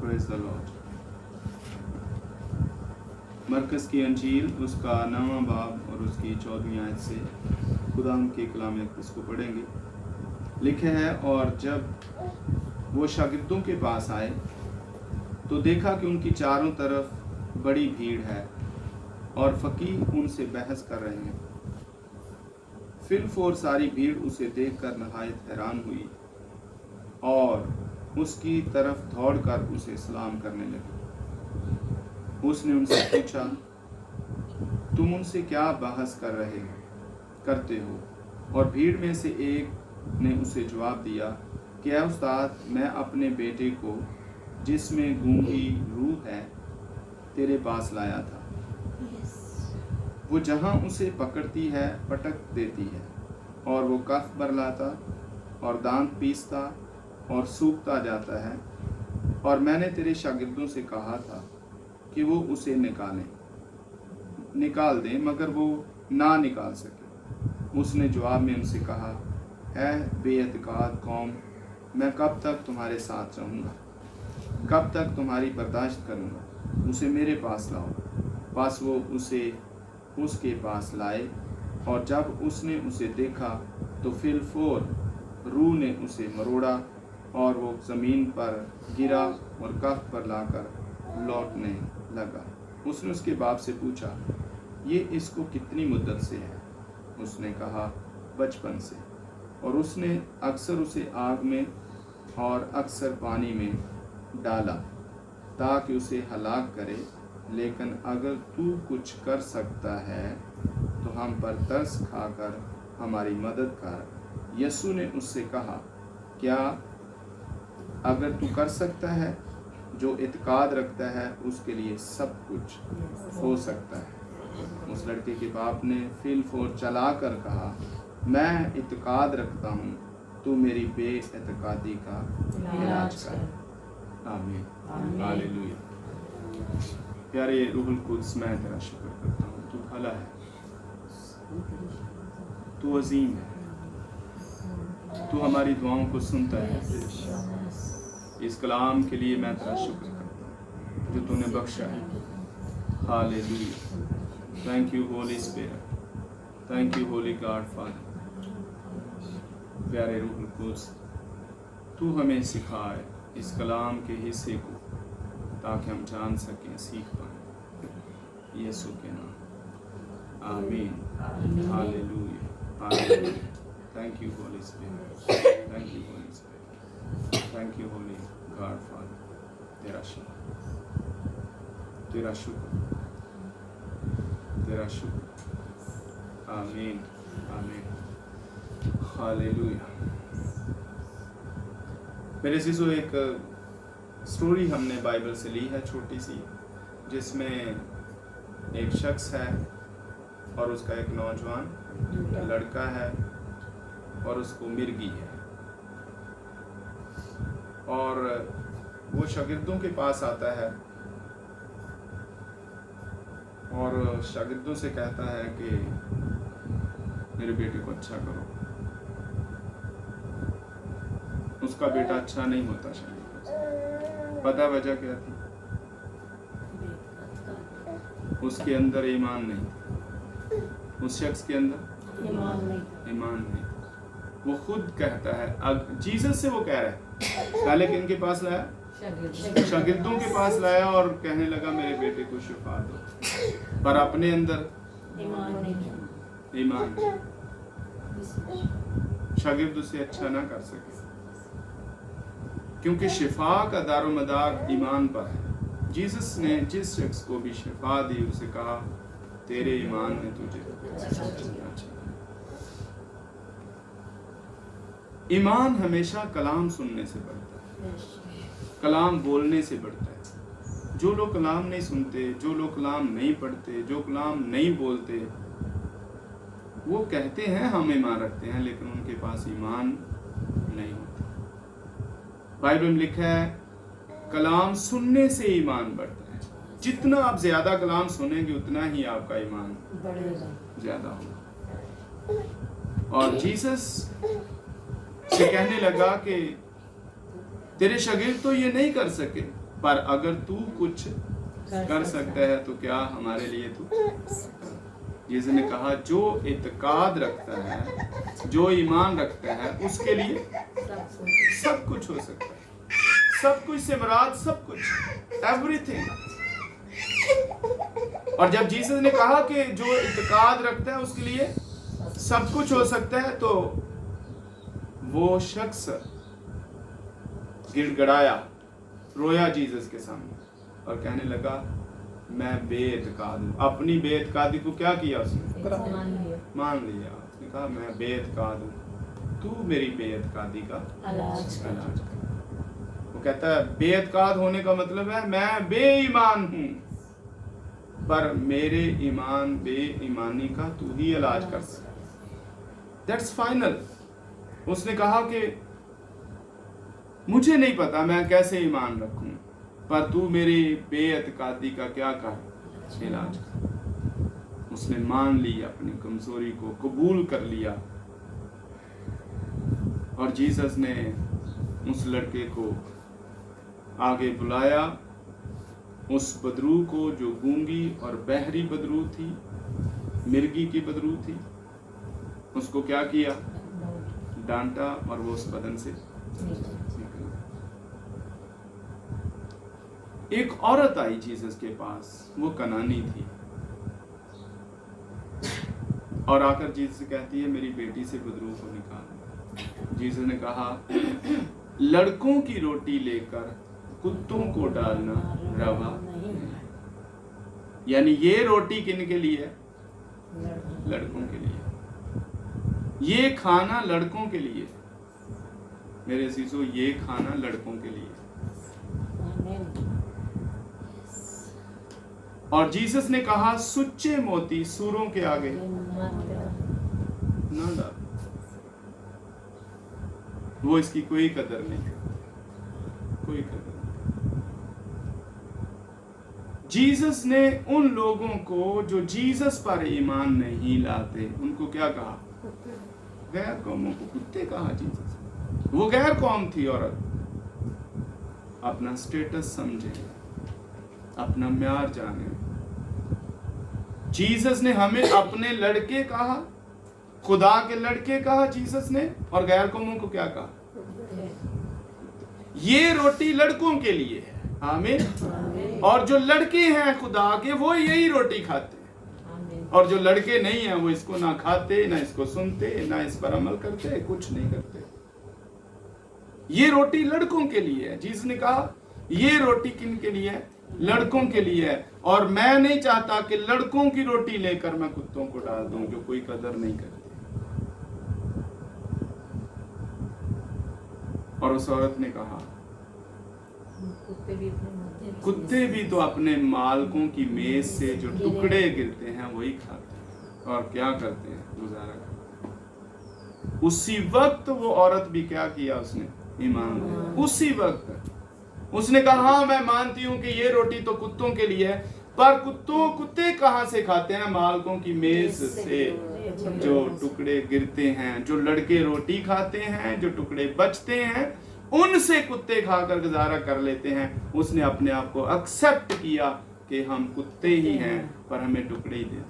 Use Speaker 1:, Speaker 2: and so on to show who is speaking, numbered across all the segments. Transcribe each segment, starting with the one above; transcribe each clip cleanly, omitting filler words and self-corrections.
Speaker 1: Praise the Lord. मरकज़ की अंजील उसका 9वां बाब और उसकी 14वीं आयत से खुदा के कलाम अक़दस को पढ़ेंगे। लिखे है, और जब वो शागिर्दों के पास आए तो देखा कि उनकी चारों तरफ बड़ी भीड़ है और फ़कीह उनसे बहस कर रहे हैं। फिलफोर सारी भीड़ उसे देखकर नहायत हैरान हुई और उसकी तरफ दौड़कर उसे सलाम करने लगी। उसने उनसे पूछा, तुम उनसे क्या बहस करते हो? और भीड़ में से एक ने उसे जवाब दिया कि ऐ उस्ताद, मैं अपने बेटे को जिसमें गूंगी रूह है तेरे पास लाया था। वो जहाँ उसे पकड़ती है पटक देती है, और वो कफ बरलाता और दांत पीसता और सूखता जाता है। और मैंने तेरे शागिर्दों से कहा था कि वो उसे निकाल दें, मगर वो ना निकाल सके। उसने जवाब में उनसे कहा, ऐ बेअतिकाद कौम, मैं कब तक तुम्हारे साथ रहूँगा? कब तक तुम्हारी बर्दाश्त करूँगा? उसे मेरे पास लाओ। बस वो उसे उसके पास लाए, और जब उसने उसे देखा तो फिलफोर रूह ने उसे मरोड़ा और वो ज़मीन पर गिरा और कफ पर लाकर लौटने लगा। उसने उसके बाप से पूछा, ये इसको कितनी मुद्दत से है? उसने कहा, बचपन से, और उसने अक्सर उसे आग में और अक्सर पानी में डाला ताकि उसे हलाक करे। लेकिन अगर तू कुछ कर सकता है तो हम पर तरस खाकर हमारी मदद कर। यीशु ने उससे कहा, क्या अगर तू कर सकता है? जो इत्काद रखता है उसके लिए सब कुछ हो सकता है। उस लड़के के बाप ने फिलफोर चला कर कहा, मैं इत्काद रखता हूँ, तू मेरी बेइत्कादी का इलाज कर। आमीन, हालेलुया। प्यारे रूहुल कुद्स, मैं तेरा शुक्र करता हूँ। तू भला है, तू अजीम है, तू हमारी दुआओं को सुनता है। इस कलाम के लिए मैं तेरा शुक्र करता हूँ जो तूने बख्शा है। Hallelujah. Thank you Holi spirit, thank you Holi God father. प्यारे रूहुल कुद्स, तू हमें सिखाए इस कलाम के हिस्से को, ताकि हम जान सकें, सीख पाएं। यीशु के नाम, आमीन, hallelujah, hallelujah. Thank you Holi spirit, thank you Holi spirit, thank you Holi God father. तेरा शुक्र, तेरा शुक्र, तेरा शुक्र। आमीन, आमीन, हालेलुया। मेरे अज़ीज़ों, एक स्टोरी हमने बाइबल से ली है, छोटी सी, जिसमें एक शख्स है और उसका एक नौजवान लड़का है और उसको मिर्गी है। और वो शागिर्दों के पास आता है और शागिर्दों से कहता है कि मेरे बेटे को अच्छा करो। उसका बेटा अच्छा नहीं होता शागिर्दों से। पता वजह क्या थी? उसके अंदर ईमान नहीं, उस शख्स के अंदर ईमान नहीं। वो खुद कहता है, जीसस से वो कह रहा है, पहले किन के पास लाया? शागिर्दों के पास लाया और कहने लगा मेरे बेटे को शिफा दो, पर अपने अंदर ईमान नहीं। शागिर्द उसे अच्छा ना कर सके, क्योंकि शिफा का दारोमदार ईमान पर है। जीसस ने जिस शख्स को भी शिफा दी उसे कहा, तेरे ईमान ने तुझे अच्छा। ईमान हमेशा कलाम सुनने से बढ़ता है, कलाम बोलने से बढ़ता है। जो लोग कलाम नहीं सुनते, जो लोग कलाम नहीं पढ़ते, जो कलाम नहीं बोलते, वो कहते हैं हम ईमान रखते हैं, लेकिन उनके पास ईमान नहीं होता। बाइबल में लिखा है, कलाम सुनने से ईमान बढ़ता है। जितना आप ज्यादा कलाम सुनेंगे उतना ही आपका ईमान ज्यादा होगा। और जीसस से कहने लगा कि तेरे शागिर्द तो ये नहीं कर सके, पर अगर तू कुछ कर सकता है तो क्या हमारे लिए तू। जिसने कहा जो इत्काद रखता है, जो ईमान रखता है, उसके लिए सब कुछ हो सकता है। सब कुछ से मुराद सब कुछ, एवरीथिंग। और जब जीसस ने कहा कि जो इत्काद रखता है उसके लिए सब कुछ हो सकता है, तो वो शख्स गिड़गड़ाया, रोया जीसस के सामने और कहने लगा मैं बेइत्काद हूँ। अपनी बेइत्कादी को क्या किया उसने? मान लिया। उसने कहा मैं बेइत्काद हूँ, तू मेरी बेइत्कादी का इलाज कर। वो कहता है बेइत्काद होने का मतलब है मैं बेईमान हूँ, पर मेरे ईमान बेईमानी का तू ही इलाज कर सकता। That's final. उसने कहा कि मुझे नहीं पता मैं कैसे ईमान रखूं, पर तू मेरी बेइत्कादी का क्या कर, इलाज कर। उसने मान ली, अपनी कमजोरी को कबूल कर लिया। और जीसस ने उस लड़के को आगे बुलाया, उस बदरू को जो गूंगी और बहरी बदरू थी, मिर्गी की बदरू थी, उसको क्या किया? डांटा और वो उस बदन से निकल। एक औरत आई जीसस के पास, वो कनानी थी, और आकर जीसस से कहती है मेरी बेटी से बदरू को निकाल। जीसस ने कहा लड़कों की रोटी लेकर कुत्तों को डालना रवा नहीं। यानी ये रोटी किन के लिए है? लड़कों के लिए। ये खाना लड़कों के लिए। मेरे सीसो, ये खाना लड़कों के लिए। और जीसस ने कहा सुच्चे मोती सूरों के आगे ना डाल। वो इसकी कोई कदर नहीं, कोई कदर नहीं। जीसस ने उन लोगों को जो जीसस पर ईमान नहीं लाते, उनको क्या कहा? गैर कौमों को कुत्ते कहा जीसस। वो गैर कौम थी औरत। अपना स्टेटस समझे, अपना म्यार जाने। जीसस ने हमें अपने लड़के कहा, खुदा के लड़के कहा जीसस ने, और गैर कौमों को क्या कहा? ये रोटी लड़कों के लिए है। आमीन। और जो लड़के हैं खुदा के, वो यही रोटी खाते हैं, और जो लड़के नहीं हैं वो इसको ना खाते, ना इसको सुनते, ना इस पर अमल करते, कुछ नहीं करते। ये रोटी लड़कों के लिए है। जीसस ने कहा ये रोटी किन के लिए है? लड़कों के लिए है। और मैं नहीं चाहता कि लड़कों की रोटी लेकर मैं कुत्तों को डाल दूं जो कोई कदर नहीं करते। और उस औरत ने कहा कुत्ते भी तो अपने मालकों की मेज से जो टुकड़े गिरते हैं वही खाते हैं, और क्या करते हैं? गुजारा करते। उसी वक्त वो औरत भी क्या किया? उसने ईमान। उसी वक्त उसने कहा हाँ मैं मानती हूं कि ये रोटी तो कुत्तों के लिए है, पर कुत्ते कहां से खाते हैं? मालकों की मेज से जो टुकड़े गिरते हैं। जो लड़के रोटी खाते हैं, जो टुकड़े बचते हैं, उनसे कुत्ते खाकर गुजारा कर लेते हैं। उसने अपने आप को एक्सेप्ट किया कि हम कुत्ते ही हैं, पर हमें टुकड़े ही दे दो।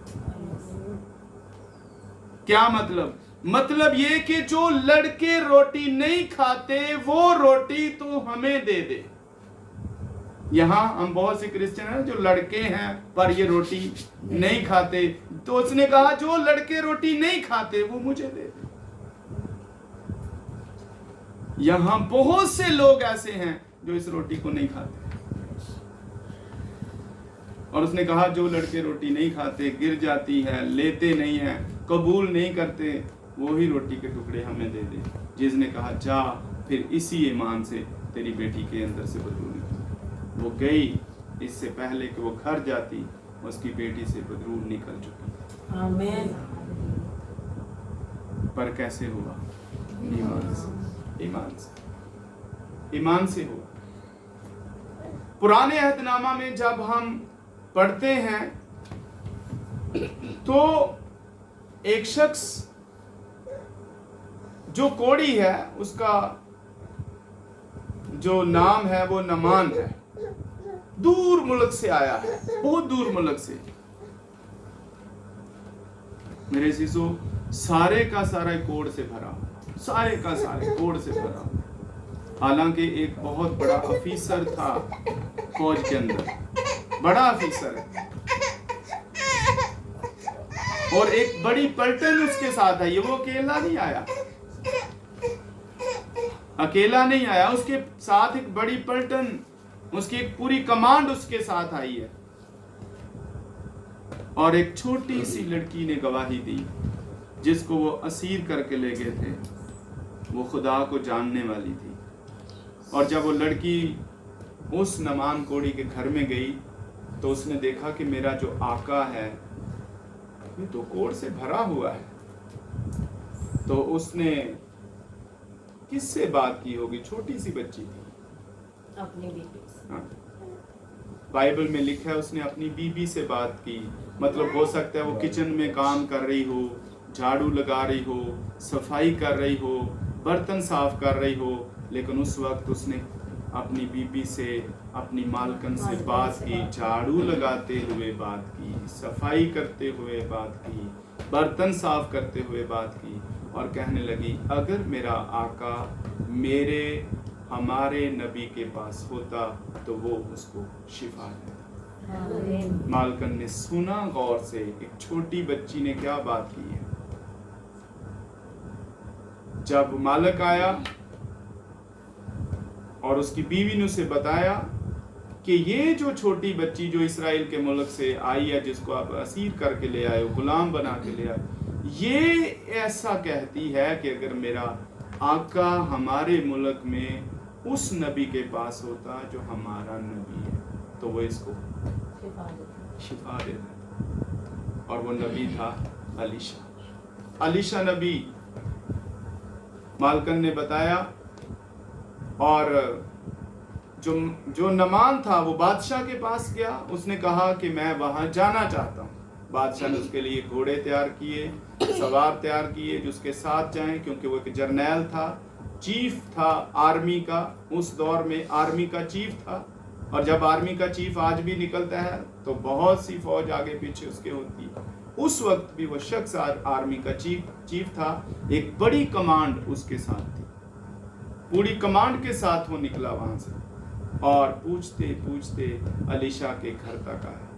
Speaker 1: क्या मतलब? मतलब ये कि जो लड़के रोटी नहीं खाते वो रोटी तो हमें दे दे। यहाँ हम बहुत से क्रिश्चियन हैं जो लड़के हैं पर ये रोटी नहीं खाते, तो उसने कहा जो लड़के रोटी नहीं खाते वो मुझे दे दे। यहाँ बहुत से लोग ऐसे हैं जो इस रोटी को नहीं खाते, और उसने कहा जो लड़के रोटी नहीं खाते, गिर जाती है, लेते नहीं है, कबूल नहीं करते, वो ही रोटी के टुकड़े हमें दे दे। जिसने कहा जा फिर इसी ईमान से तेरी बेटी के अंदर से बदबू निकल। वो गई, इससे पहले कि वो घर जाती उसकी बेटी से बदबू निकल चुकी।
Speaker 2: आमीन।
Speaker 1: पर कैसे हुआ? ईमान से, ईमान से, ईमान से हुआ। पुराने अहदनामा में जब हम पढ़ते हैं तो एक शख्स जो कोढ़ी है उसका जो नाम है वो नमान है। दूर मुल्क से आया है, बहुत दूर मुल्क से। मेरे अजीजों, सारे का सारा कोड से भरा, सारे का सारे कोड से भरा। हालांकि एक बहुत बड़ा ऑफिसर था फौज के अंदर, बड़ा ऑफिसर है, और एक बड़ी पलटन उसके साथ है। ये वो अकेला नहीं आया, अकेला नहीं आया, उसके साथ एक बड़ी पलटन, उसकी एक पूरी कमांड उसके साथ आई है। और एक छोटी सी लड़की ने गवाही दी, जिसको वो असीर करके ले गए थे। वो खुदा को जानने वाली थी। और जब वो लड़की उस नमान कोड़ी के घर में गई तो उसने देखा कि मेरा जो आका है ये तो कोड़ से भरा हुआ है। तो उसने किससे बात की होगी? छोटी सी बच्ची थी,
Speaker 2: अपनी बीबी से।
Speaker 1: हाँ। बाइबल में लिखा है उसने अपनी बीबी से बात की। मतलब हो सकता है वो किचन में काम कर रही हो, झाड़ू लगा रही हो, सफाई कर रही हो, बर्तन साफ कर रही हो, लेकिन उस वक्त उसने अपनी बीबी से, अपनी मालकन से बात की, झाड़ू लगाते हुए बात की, सफाई करते हुए बात की, बर्तन साफ करते हुए बात की, और कहने लगी अगर मेरा आका मेरे हमारे नबी के पास होता तो वो उसको शिफा देता। मालकन ने सुना गौर से, एक छोटी बच्ची ने क्या बात की है। जब मालिक आया और उसकी बीवी ने उसे बताया कि ये जो छोटी बच्ची जो इस्राएल के मुल्क से आई है, जिसको आप असीर करके ले आए हो, गुलाम बना के ले आए, ये ऐसा कहती है कि अगर मेरा आका हमारे मुल्क में उस नबी के पास होता जो हमारा नबी है तो वो इसको शिफा देता। और वो नबी था अलीशा नबी। मालकन ने बताया, और जो नमान था वो बादशाह के पास गया। उसने कहा कि मैं वहां जाना चाहता हूँ। बादशाह ने उसके लिए घोड़े तैयार किए, सवार तैयार किए जो उसके साथ जाएं, क्योंकि वो एक जर्नैल था, चीफ था आर्मी का। उस दौर में आर्मी का चीफ था, और जब आर्मी का चीफ आज भी निकलता है तो बहुत सी फौज आगे पीछे उसके होती है। उस वक्त भी वो शख्स आर्मी का चीफ था। एक बड़ी कमांड उसके साथ थी, पूरी कमांड के साथ वो निकला वहां से, और पूछते पूछते अलीशा के घर तक आया।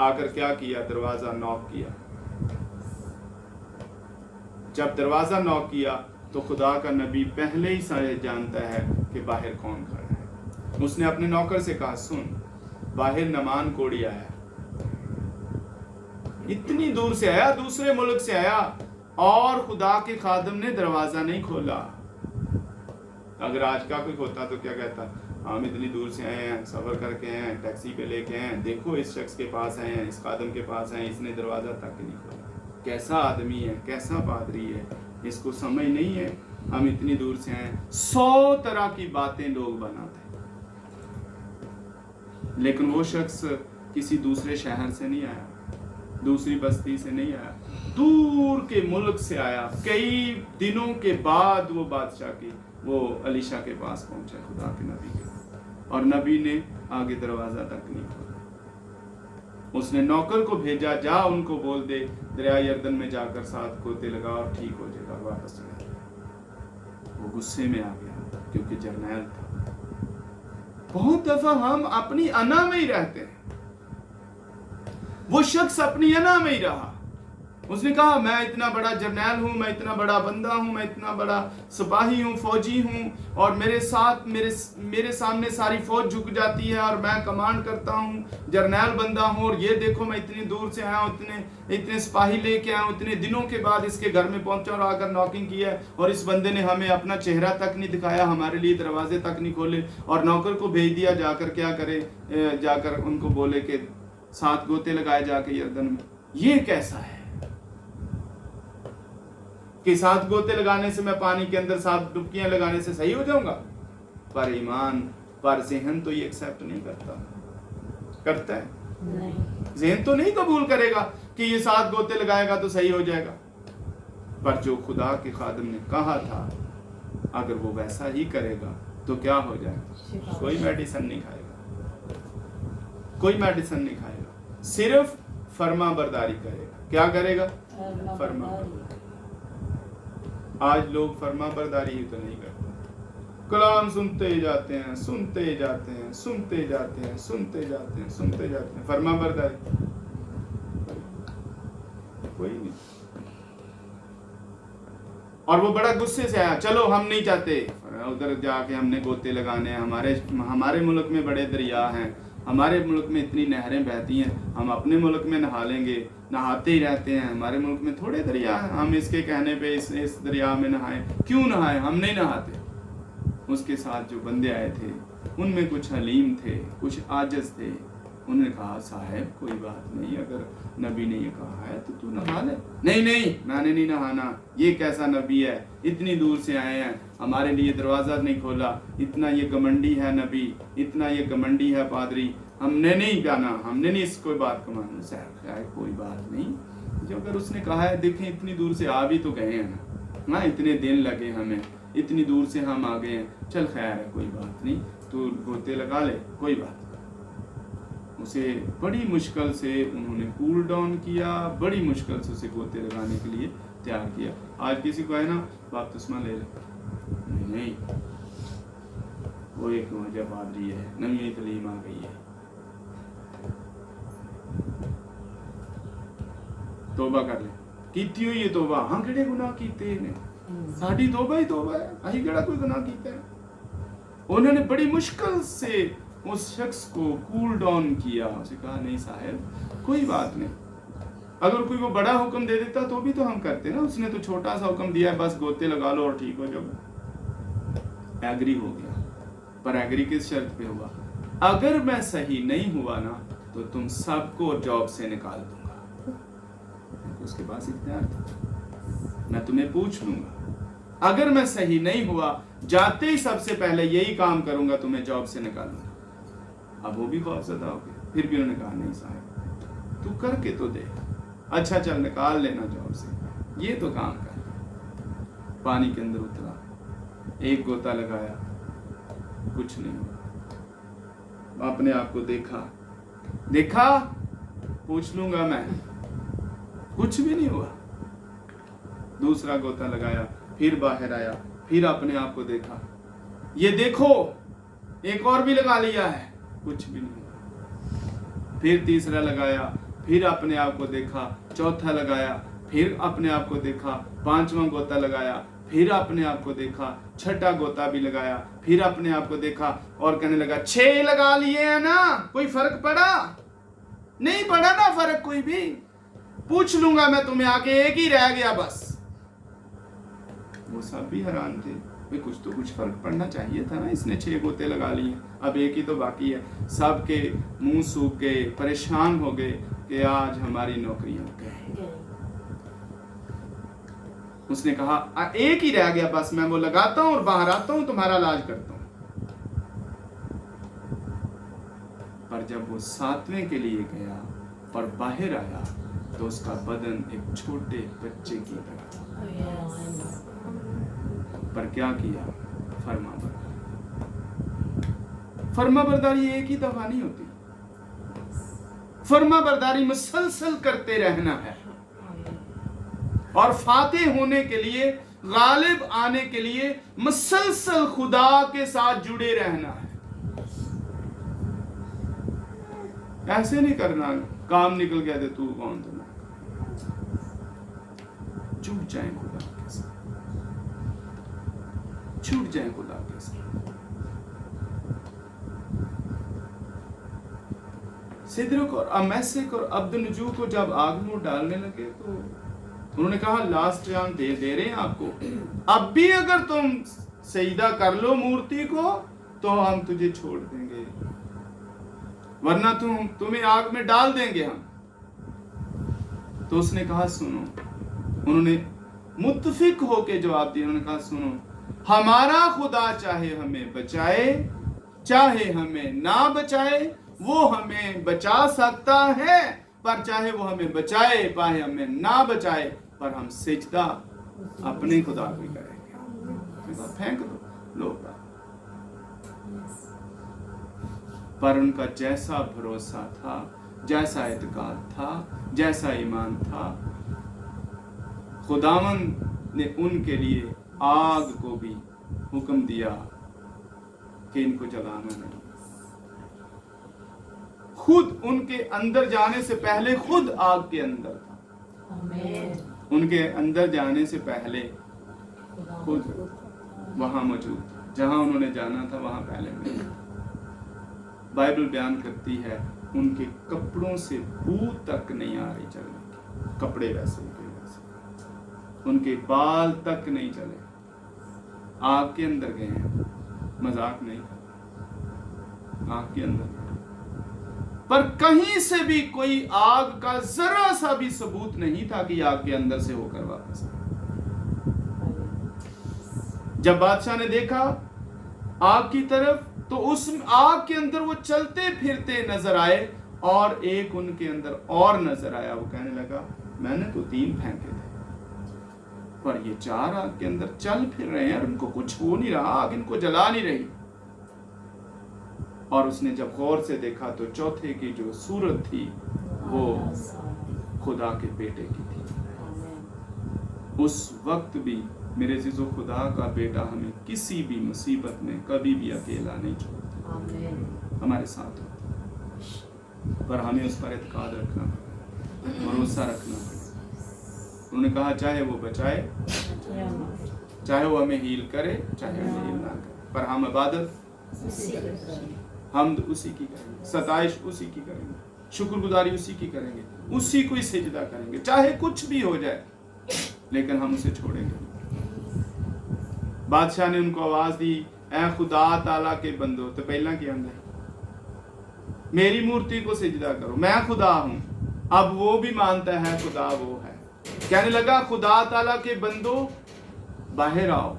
Speaker 1: आकर क्या किया? दरवाजा नॉक किया। जब दरवाजा नॉक किया तो खुदा का नबी पहले ही सारे जानता है कि बाहर कौन खड़ा है। उसने अपने नौकर से कहा, सुन, बाहर नमान कोड़ी आया, इतनी दूर से आया, दूसरे मुल्क से आया, और खुदा के खादिम ने दरवाजा नहीं खोला। अगर आज का कोई होता तो क्या कहता? हम इतनी दूर से आए हैं, सफर करके आए हैं, टैक्सी पे लेके आए हैं, देखो इस शख्स के पास आए हैं, इस खादिम के पास आए हैं, इसने दरवाजा तक नहीं खोला। कैसा आदमी है, कैसा पादरी है, इसको समझ नहीं है हम इतनी दूर से आए हैं। 100 तरह की बातें लोग बनाते हैं, लेकिन वो शख्स किसी दूसरे शहर से नहीं आया, दूसरी बस्ती से नहीं आया, दूर के मुल्क से आया। कई दिनों के बाद वो बादशाह की वो अलीशा के पास पहुंचा, खुदा के नबी के, और नबी ने आगे दरवाजा तक नहीं खोला। उसने नौकर को भेजा, जा उनको बोल दे दरिया यर्दन में जाकर 7 गोते लगा और ठीक हो जाएगा, वापस चला गया। वो गुस्से में आ गया क्योंकि जर्नैल था। बहुत दफा हम अपनी अना में ही रहते हैं, वो शख्स अपनी अना में ही रहा। उसने कहा मैं इतना बड़ा जर्नैल हूं, मैं इतना बड़ा बंदा हूं, मैं इतना बड़ा सिपाही हूं, फौजी हूं, और मेरे साथ मेरे सामने सारी फौज झुक जाती है, और मैं कमांड करता हूं, जर्नैल बंदा हूं, और ये देखो मैं इतनी दूर से आया हूं, इतने सिपाही लेके आया हूं, इतने दिनों के बाद इसके घर में पहुंचा और आकर नॉकिंग की है, और इस बंदे ने हमें अपना चेहरा तक नहीं दिखाया, हमारे लिए दरवाजे तक नहीं खोले, और नौकर को भेज दिया जाकर क्या करे, जाकर उनको बोले कि 7 गोते लगाए जाके यर्दन में। ये कैसा है कि 7 गोते लगाने से मैं पानी के अंदर 7 डुबकियां लगाने से सही हो जाऊंगा? पर ईमान, पर ज़हन तो ये एक्सेप्ट नहीं करता है नहीं। ज़हन तो नहीं कबूल करेगा कि ये 7 गोते लगाएगा तो सही हो जाएगा। पर जो खुदा के खादिम ने कहा था, अगर वो वैसा ही करेगा तो क्या हो जाएगा? कोई मेडिसिन नहीं खाएगा, कोई मेडिसिन नहीं खाएगा, सिर्फ फर्मा बरदारी करेगा। क्या करेगा? फर्मा बरदारी। आज लोग फर्मा बरदारी ही तो नहीं करते, कलाम सुनते जाते हैं, सुनते जाते हैं, सुनते जाते हैं, सुनते जाते हैं, सुनते जाते हैं, फर्मा बरदारी कोई नहीं। और वो बड़ा गुस्से से आया, चलो हम नहीं चाहते उधर जाके हमने गोते लगाने हैं, हमारे मुल्क में बड़े दरिया हैं, हमारे मुल्क में इतनी नहरें बहती हैं, हम अपने मुल्क में नहा लेंगे, नहाते ही रहते हैं, हमारे मुल्क में थोड़े दरिया हैं, हम इसके कहने पे इस दरिया में नहाएं, क्यों नहाएं, हम नहीं नहाते। उसके साथ जो बंदे आए थे उनमें कुछ हलीम थे, कुछ आजिज थे, उन्होंने कहा साहब कोई बात नहीं, अगर नबी ने ये कहा है तो तू नहा ले। नहीं नहीं मैंने नहीं नहाना, ये कैसा नबी है, इतनी दूर से आए हैं, हमारे लिए दरवाज़ा नहीं खोला, इतना ये घमंडी है नबी, इतना ये घमंडी है पादरी, हमने नहीं जाना, हमने नहीं इस कोई बात को माना। साहब कोई बात नहीं, जो अगर उसने कहा है, देखें इतनी दूर से आ भी तो गए हैं ना, हाँ इतने दिन लगे हमें, इतनी दूर से हम आ गए हैं, चल खैर है कोई बात नहीं, तू गोते लगा ले, कोई बात। उसे बड़ी मुश्किल से उन्होंने कूल डाउन किया, बड़ी मुश्किल से उसे गोते लगाने के लिए तैयार किया। आज किसी को है ना बपतिस्मा ले ले, नहीं वो एक वजह पादरी है, नवी तलीम आ गई है, तोबा कर ले, कीती हुई है तोबा, हम किहड़े गुनाह कीते ने, साडी तोबा ही तोबा है, अहीं किहड़ा कोई गुनाह कीता है। उन्होंने बड़ी मुश्किल से उस शख्स को कूल डाउन किया, उसे कहा नहीं साहब कोई बात नहीं, अगर कोई वो बड़ा हुक्म दे देता तो भी तो हम करते ना, उसने तो छोटा सा हुक्म दिया है, बस गोते लगा लो और ठीक हो जाओ। एग्री हो गया, पर एग्री किस शर्त पे हुआ, अगर मैं सही नहीं हुआ ना तो तुम सबको जॉब से निकाल दूंगा। उसके पास इख्तियार था, मैं तुम्हें पूछ लूंगा, अगर मैं सही नहीं हुआ जाते ही सबसे पहले यही काम करूंगा, तुम्हें जॉब से निकालूंगा। अब वो भी खौफजदा हो गए, फिर भी उन्होंने कहा नहीं साहब तू करके तो दे, अच्छा चल निकाल लेना जॉब से, ये तो काम कर। पानी के अंदर उतरा, एक गोता लगाया, कुछ नहीं हुआ, अपने आप को देखा पूछ लूंगा मैं, कुछ भी नहीं हुआ। दूसरा गोता लगाया, फिर बाहर आया, फिर अपने आप को देखा, ये देखो एक और भी लगा लिया है, कुछ भी नहीं हुआ। फिर तीसरा लगाया, फिर अपने आप को देखा, चौथा लगाया, फिर अपने आप को देखा, पांचवा गोता लगाया, फिर अपने आप को देखा, छठा गोता भी लगाया, फिर अपने आप को देखा और कहने लगा 6 लगा लिए हैं ना, कोई फर्क पड़ा? नहीं पड़ा ना फर्क कोई भी, पूछ लूंगा मैं तुम्हें आके, एक ही रह गया बस। वो सब भी हैरान थे, भाई कुछ तो कुछ फर्क पड़ना चाहिए था ना, इसने 6 गोते लगा लिए, अब एक ही तो बाकी है। सब के मुंह सूख गए, परेशान हो गए कि आज हमारी नौकरियां गई। उसने कहा एक ही रह गया बस, मैं वो लगाता हूं और बाहर आता हूं, तुम्हारा इलाज करता हूं। पर जब वो 7वें के लिए गया और बाहर आया तो उसका बदन एक छोटे बच्चे की तरह। पर क्या किया? फर्मा बरदारी एक ही दफा नहीं होती, फर्मा बरदारी मुसलसल करते रहना है, और फातेह होने के लिए, गालिब आने के लिए मुसलसल खुदा के साथ जुड़े रहना है। ऐसे नहीं करना काम निकल गया तो तू कौन था, जुट जाए खुदा के साथ, छूट जाए खुदा के साथ। सिदरक और अमैसिक और अब्दुल-नजू को जब आग में डालने लगे तो उन्होंने कहा लास्ट चांस दे रहे हैं आपको, अब भी अगर तुम सजदा कर लो मूर्ति को तो हम तुझे छोड़ देंगे, वरना तुम्हें आग में डाल देंगे हम। तो उसने कहा सुनो, उन्होंने मुत्तफिक होके जवाब दिया, उन्होंने कहा सुनो, हमारा खुदा चाहे हमें बचाए चाहे हमें ना बचाए, वो हमें बचा सकता है, पर चाहे वो हमें बचाए चाहे हमें ना बचाए, पर हम सिजदा अपने खुदा को ही करेंगे। फेंक दो लो, पर उनका जैसा भरोसा था, जैसा इत्काद था, जैसा ईमान था, खुदावंद ने उनके लिए आग को भी हुक्म दिया कि इनको जलाना नहीं। खुद उनके अंदर जाने से पहले खुद आग के अंदर था।
Speaker 2: आमीन।
Speaker 1: उनके अंदर जाने से पहले खुद वहां मौजूद था। जहां उन्होंने जाना था वहां पहले में। बाइबल बयान करती है उनके कपड़ों से बू तक नहीं आ रही चलने की। कपड़े वैसे के वैसे, उनके बाल तक नहीं चले। आग के अंदर गए हैं, मजाक नहीं, आग के अंदर। पर कहीं से भी कोई आग का जरा सा भी सबूत नहीं था कि आग के अंदर से होकर वापस आए। जब बादशाह ने देखा आग की तरफ, तो उस आग के अंदर वो चलते फिरते नजर आए, और एक उनके अंदर और नजर आया। वो कहने लगा मैंने तो 3 फेंके थे, पर ये 4 आग के अंदर चल फिर रहे हैं और इनको कुछ हो नहीं रहा, आग इनको जला नहीं रही। और उसने जब गौर से देखा तो चौथे की जो सूरत थी वो खुदा के बेटे की थी। उस वक्त भी मेरे अजीजों, खुदा का बेटा हमें किसी भी मुसीबत में कभी भी अकेला नहीं छोड़ता, हमारे साथ होता। पर हमें उस पर इत्काद रखना, भरोसा रखना पड़ेगा। उन्होंने कहा चाहे वो बचाए, चाहे वो हमें हील करे, चाहे हमें हील ना करे, पर हम इबादत हमद उसी की करेंगे, सताइश उसी की करेंगे, शुक्रगुजारी उसी की करेंगे, उसी को ही सिजदा करेंगे, चाहे कुछ भी हो जाए, लेकिन हम उसे छोड़ेंगे। बादशाह ने उनको आवाज दी, ऐ खुदा ताला के बंदो, तो पहला क्या आंदा है, मेरी मूर्ति को सिजदा करो, मैं खुदा हूं। अब वो भी मानता है खुदा वो है। कहने लगा खुदा ताला के बंदो बाहर आओ,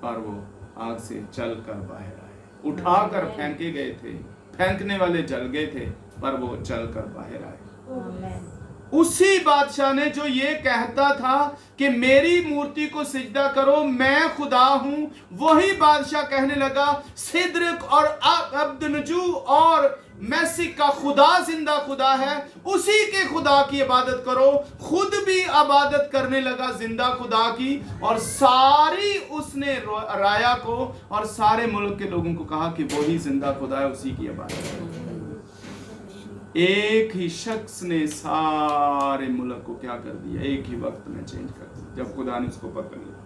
Speaker 1: और वो आग से चल कर बाहर आए। उठाकर फेंके गए थे, फेंकने वाले जल गए थे, पर वो चल कर बाहर आए। उसी बादशाह ने जो ये कहता था कि मेरी मूर्ति को सिजदा करो, मैं खुदा हूं, वही बादशाह कहने लगा सिद्रक और अब्दनजू और मैसिक का खुदा जिंदा खुदा है, उसी के खुदा की इबादत करो। खुद भी इबादत करने लगा जिंदा खुदा की, और सारी उसने राया को और सारे मुल्क के लोगों को कहा कि वही जिंदा खुदा है, उसी की इबादत। एक ही शख्स ने सारे मुल्क को क्या कर दिया, एक ही वक्त में चेंज कर दिया। जब खुदा ने उसको पकड़ लिया,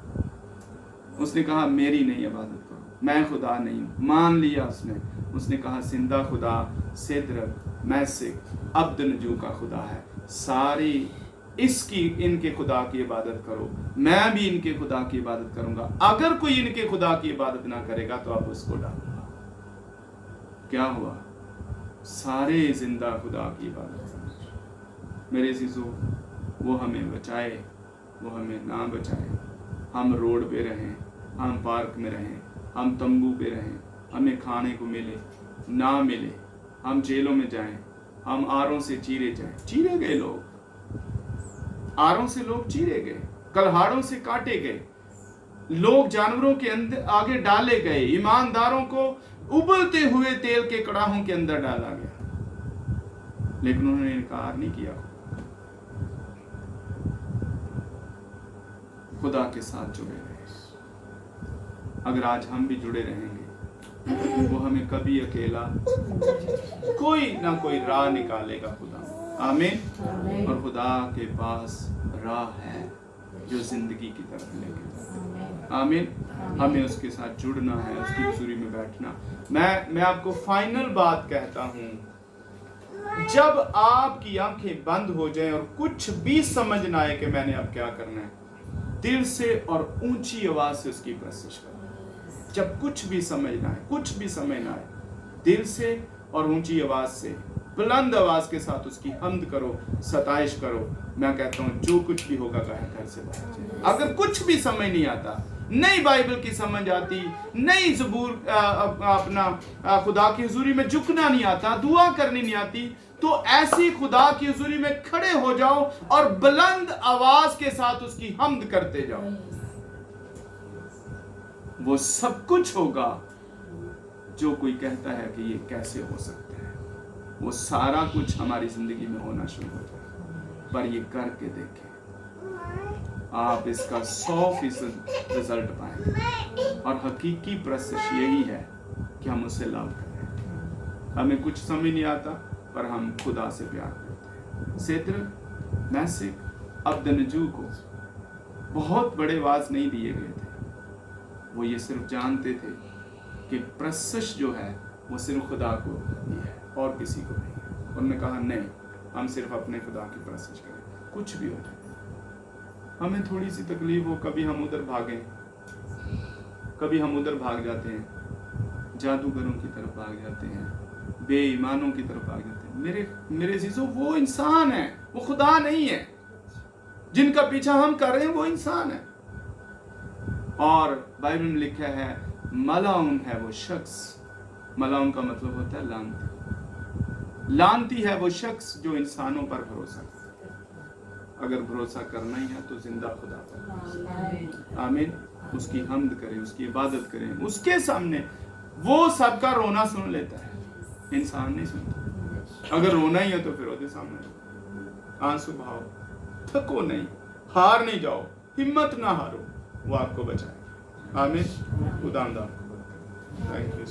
Speaker 1: उसने कहा मेरी नहीं इबादत करो, मैं खुदा नहीं हूं। मान लिया उसने कहा जिंदा खुदा सिद्रक मैसिक अब्दनजू का खुदा है, सारी इसकी इनके खुदा की इबादत करो, मैं भी इनके खुदा की इबादत करूंगा। अगर कोई इनके खुदा की इबादत ना करेगा तो अब उसको डालूंगा। क्या हुआ, सारे जिंदा खुदा की इबादत करें। मेरे अज़ीज़ों, वो हमें बचाए, वो हमें ना बचाए, हम रोड पे रहें, हम पार्क में रहें, हम तंबू पे रहें, हमें खाने को मिले ना मिले, हम जेलों में जाएं, हम आरों से चीरे जाएं। चीरे गए लोग, आरों से लोग चीरे गए, कल्हाड़ों से काटे गए, लोग जानवरों के अंदर आगे डाले गए, ईमानदारों को उबलते हुए तेल के कड़ाहों के अंदर डाला गया, लेकिन उन्होंने इनकार नहीं किया। खुदा के साथ जुड़े रहे। अगर आज हम भी जुड़े रहेंगे, वो हमें कभी अकेला कोई ना कोई राह निकालेगा खुदा। आमीन। और खुदा के पास राह है जो जिंदगी की तरफ लेके जाता है। आमीन। हमें उसके साथ जुड़ना है, उसकी हुजूरी में बैठना। मैं आपको फाइनल बात कहता हूं, जब आपकी आंखें बंद हो जाएं और कुछ भी समझ ना आए कि मैंने अब क्या करना है, दिल से और ऊंची आवाज से उसकी प्रशंसा करो। जब कुछ भी समझ ना आए, कुछ भी समझ ना आए, दिल से और ऊंची आवाज से, बुलंद आवाज के साथ उसकी हम्द करो, सताइश करो। मैं कहता हूं जो कुछ भी होगा घर से बाहर जाए। अगर कुछ भी समझ नहीं आता, नई बाइबल की समझ आती, नई ज़बूर अपना खुदा की हुजूरी में झुकना नहीं आता, दुआ करनी नहीं आती, तो ऐसी खुदा की हुजूरी में खड़े हो जाओ और बुलंद आवाज के साथ उसकी हम्द करते जाओ। वो सब कुछ होगा जो कोई कहता है कि ये कैसे हो सकता है, वो सारा कुछ हमारी ज़िंदगी में होना शुरू हो जाए। पर ये करके देखें, आप इसका 100% रिजल्ट पाएंगे। और हकीकी प्रशिश यही है कि हम उससे लव करें। हमें कुछ समझ नहीं आता, पर हम खुदा से प्यार करते हैं। सेद्रक, मेशक, अबदनजू को बहुत बड़े वाज नहीं दिए गए थे। वो ये सिर्फ जानते थे कि प्रशिश जो है वो सिर्फ खुदा को दी है और किसी को नहीं। उन्होंने कहा नहीं, हम सिर्फ अपने खुदा की प्रशिश करें, कुछ भी हो जाए। हमें थोड़ी सी तकलीफ हो, कभी हम उधर भागें, कभी हम उधर भाग जाते हैं, जादूगरों की तरफ भाग जाते हैं, बेईमानों की तरफ भाग जाते हैं। मेरे अजीजों, वो इंसान है, वो खुदा नहीं है। जिनका पीछा हम कर रहे हैं वो इंसान है। और बाइबल में लिखा है मलाउन है वो शख्स, मलाउन का मतलब होता है लानती। लानती है वो शख्स जो इंसानों पर भरोसा करता है। अगर भरोसा करना ही है तो जिंदा खुदा पर, आमीन, उसकी हम्द करें, उसकी इबादत करें, उसके सामने। वो सबका रोना सुन लेता है, इंसान नहीं सुनता। अगर रोना ही है तो फिर उसके सामने आंसू बहाओ, थको नहीं, हार नहीं जाओ, हिम्मत ना हारो, वो आपको बचाए। आमीन। खुदा आपको थैंक यू।